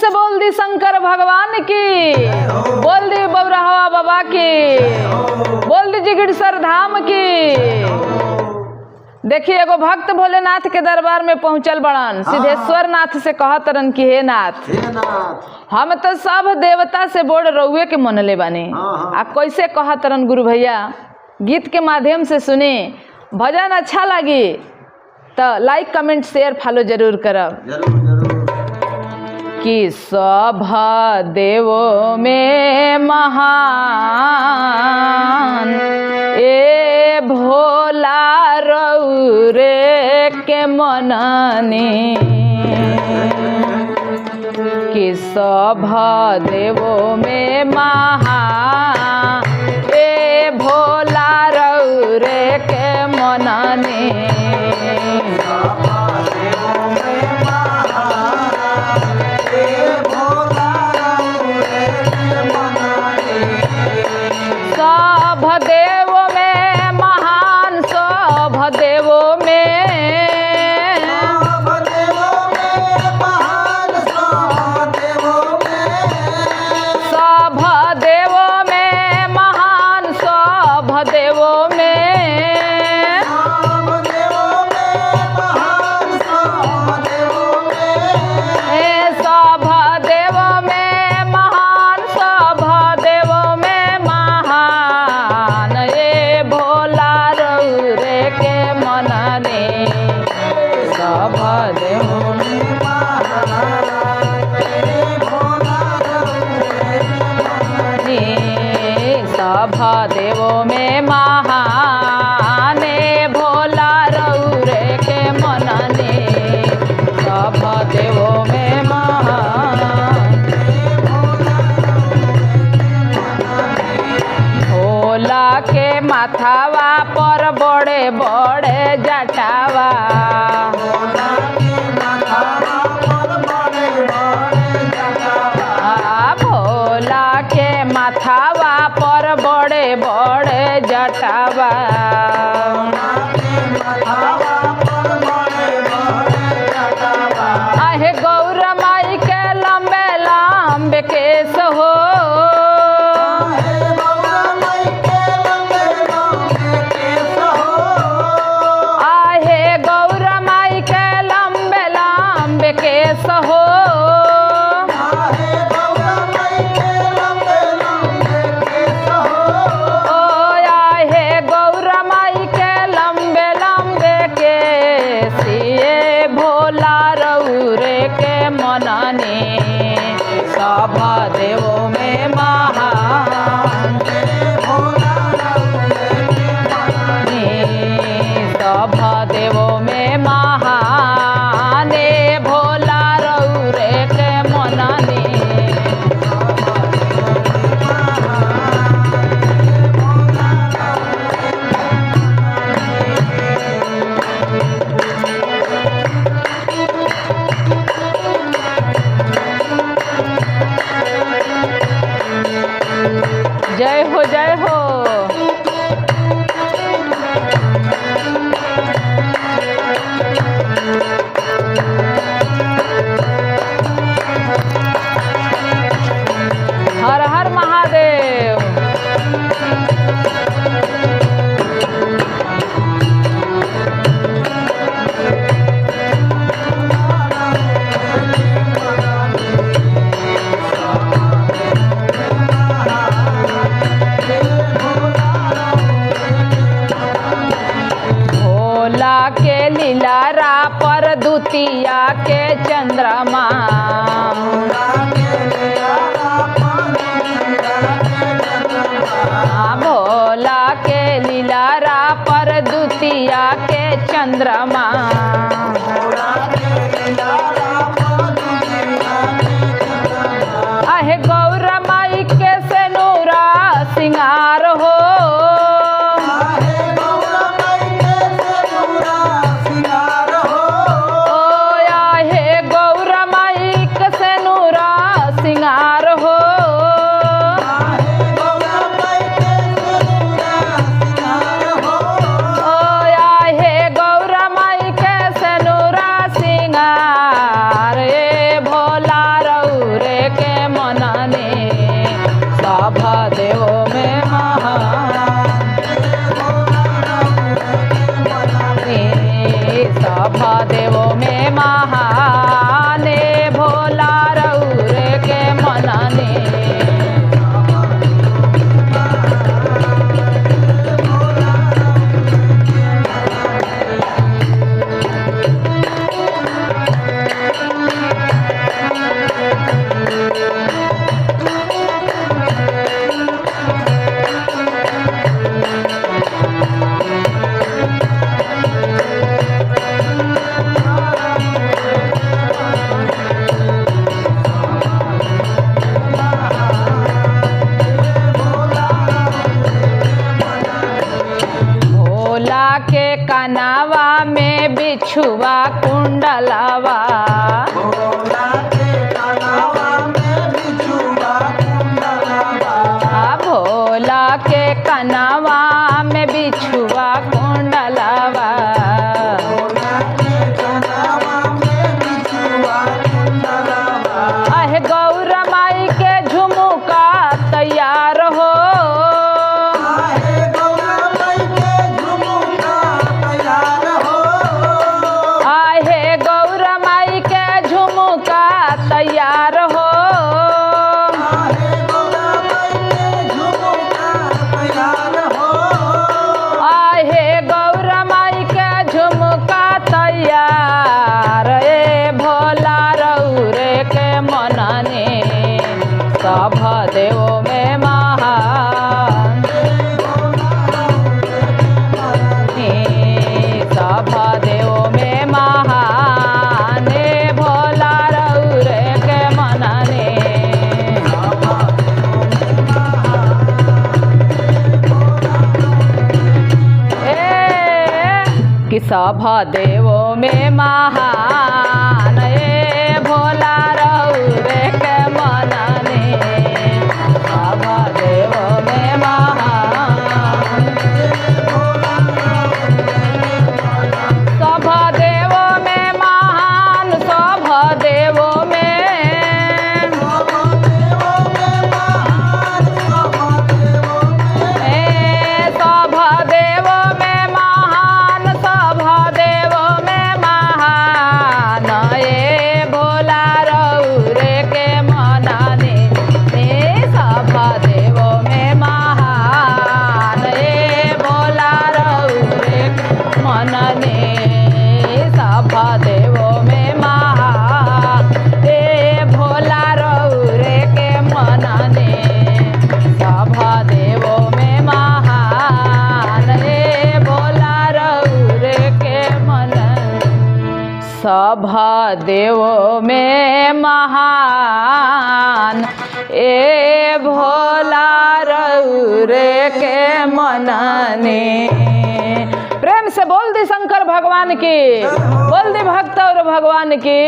से बोल दी शंकर भगवान की, बोल दी बबरहवा बाबा की, बोल दी जिगीरसर धाम की। देखिए एगो भक्त भोलेनाथ के दरबार में पहुंचल बड़न। सिद्धेश्वर नाथ से कहतरन कि हे नाथ, हम तो सब देवता से बोल रउए के मनले बानी। आ कैसे कहतरन गुरु भैया, गीत के माध्यम से सुने। भजन अच्छा लगी तो लाइक कमेंट शेयर फॉलो जरूर करब। कि सब देवों में महान ए भोला रउरे के मननी। कि सब देवों में महान ए भोला रउरे के मननी। देवों में महान भोला रउरे के मनने। सब देवों में महान भोला के माथावा पर बड़े बड़े जटावा। भोला के माथावा पर बड़े बड़े जटावा। आहे गौरा माई के लंबे लंबे केस हो। आहे गौरा माई के लंबे लंबे केस हो। सब देवों में महान सब देवों में महान भोला रउरे के मनने। जय हो जय हो। हर हर महादेव। के लीलारा पर दुतिया के चंद्रमा। भोला के लीलारा पर दुतिया के चंद्रमा। आहे गौरा माई के सेनुरा सिंगार हो। गौरा माई के सेनुरा बिछुआ कुंडलवा भोला के कनवा में बिछुआ कुंडलवा आहे गौरा माई के झुमुका तैयार हो आहे गौरा माई के झुमुका तैयार हो आहे गौरा माई के झुमुका तैयार ए भोला रउरे के मनने सब देवो में महान सब देवो में महान ए भोला रउरे के मनने कि सब देवो में महान ए भोला रउरे के मनने सब देवो में महान सब देवो में महान सब देवो में सब देवो में महान सब देवो में महान ए भोला रउरे के मनने सब देवो में महान ए भोला रउरे के मनने सब देवो में महान ए भोला रउरे के मनने सब देवो में महान ए भोला रउरे के मनने सब देवो में महान ए भोला रउरे के मनने। प्रेम से बोल दी शंकर भगवान की, बोल दी भक्त और भगवान की।